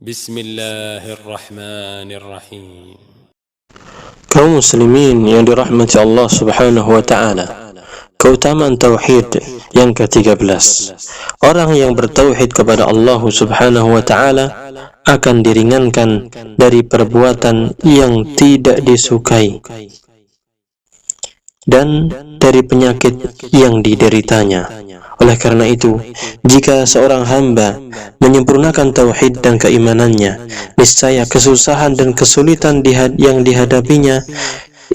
Bismillahirrahmanirrahim. Kaum muslimin yang dirahmati Allah Subhanahu wa ta'ala, keutamaan tauhid yang ke-13. Orang yang bertauhid kepada Allah Subhanahu wa ta'ala akan diringankan dari perbuatan yang tidak disukai dan dari penyakit yang dideritanya. Oleh karena itu, jika seorang hamba menyempurnakan tauhid dan keimanannya, niscaya kesusahan dan kesulitan yang dihadapinya,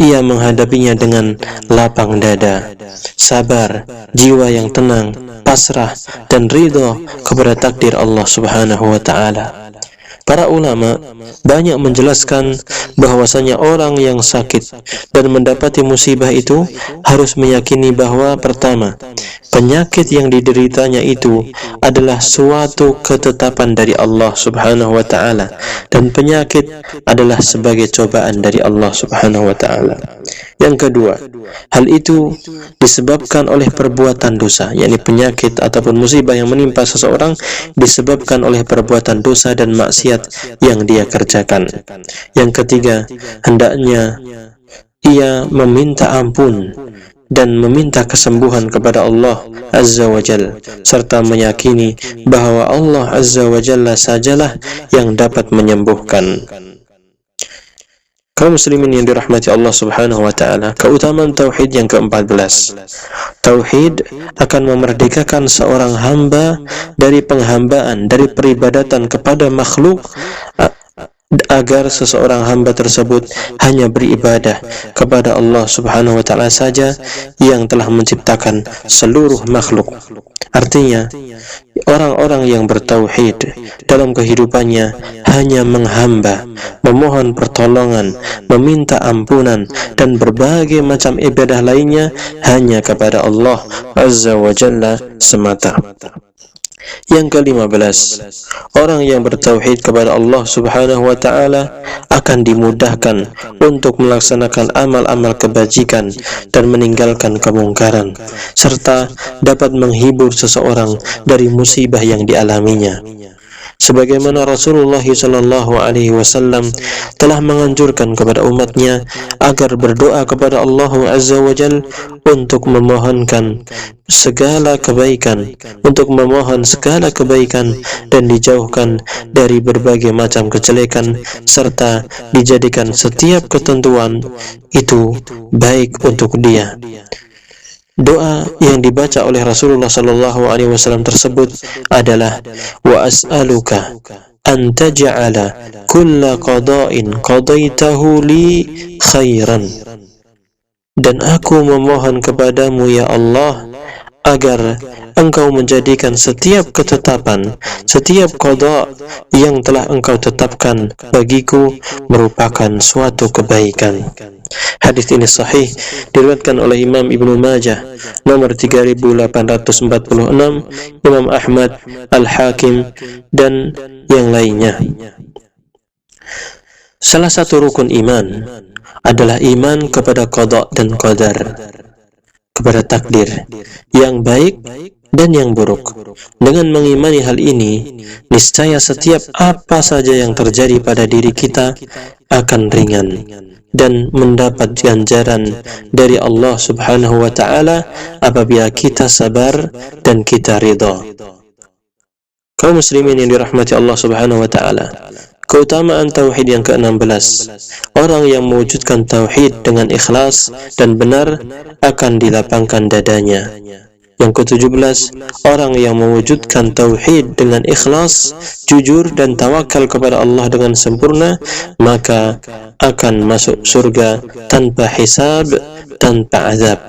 ia menghadapinya dengan lapang dada, sabar, jiwa yang tenang, pasrah, dan ridho kepada takdir Allah Subhanahu wa ta'ala. Para ulama banyak menjelaskan bahwasanya orang yang sakit dan mendapati musibah itu harus meyakini bahwa pertama, penyakit yang dideritanya itu adalah suatu ketetapan dari Allah Subhanahu wa ta'ala, dan penyakit adalah sebagai cobaan dari Allah Subhanahu wa ta'ala. Yang kedua, hal itu disebabkan oleh perbuatan dosa, yakni penyakit ataupun musibah yang menimpa seseorang disebabkan oleh perbuatan dosa dan maksiat yang dia kerjakan. Yang ketiga, hendaknya ia meminta ampun dan meminta kesembuhan kepada Allah Azza wa Jalla, serta meyakini bahwa Allah Azza wa Jalla sajalah yang dapat menyembuhkan. Kaum muslimin yang dirahmati Allah Subhanahu wa ta'ala, keutamaan tauhid yang ke-14. Tauhid akan memerdekakan seorang hamba dari penghambaan, dari peribadatan kepada makhluk, agar seseorang hamba tersebut hanya beribadah kepada Allah Subhanahu wa ta'ala saja yang telah menciptakan seluruh makhluk. Artinya, orang-orang yang bertauhid dalam kehidupannya hanya menghamba, memohon pertolongan, meminta ampunan, dan berbagai macam ibadah lainnya hanya kepada Allah Azza wa Jalla semata. Yang ke-15, orang yang bertauhid kepada Allah Subhanahu wa ta'ala akan dimudahkan untuk melaksanakan amal-amal kebajikan dan meninggalkan kemungkaran, serta dapat menghibur seseorang dari musibah yang dialaminya. Sebagaimana Rasulullah sallallahu alaihi wasallam telah menganjurkan kepada umatnya agar berdoa kepada Allah Azza wa Jalla untuk memohonkan segala kebaikan, dan dijauhkan dari berbagai macam kejelekan, serta dijadikan setiap ketentuan itu baik untuk dia. Doa yang dibaca oleh Rasulullah sallallahu alaihi wasallam tersebut adalah wa as'aluka an taj'ala kulla qada'in qadaitahu li khairan. Dan aku memohon kepadamu ya Allah agar Engkau menjadikan setiap ketetapan, setiap qada yang telah Engkau tetapkan bagiku merupakan suatu kebaikan. Hadis ini sahih, diriwayatkan oleh Imam Ibnu Majah nomor 3846, Imam Ahmad, Al-Hakim, dan yang lainnya. Salah satu rukun iman adalah iman kepada qada dan qadar, kepada takdir yang baik dan yang buruk. Dengan mengimani hal ini, niscaya setiap apa saja yang terjadi pada diri kita akan ringan dan mendapat ganjaran dari Allah Subhanahu wa ta'ala apabila kita sabar dan kita ridha. Kaum muslimin yang dirahmati Allah Subhanahu wa ta'ala, keutamaan tauhid yang ke-16. Orang yang mewujudkan tauhid dengan ikhlas dan benar akan dilapangkan dadanya. Yang ke-17, orang yang mewujudkan tauhid dengan ikhlas, jujur, dan tawakal kepada Allah dengan sempurna, maka akan masuk surga tanpa hisab, tanpa azab.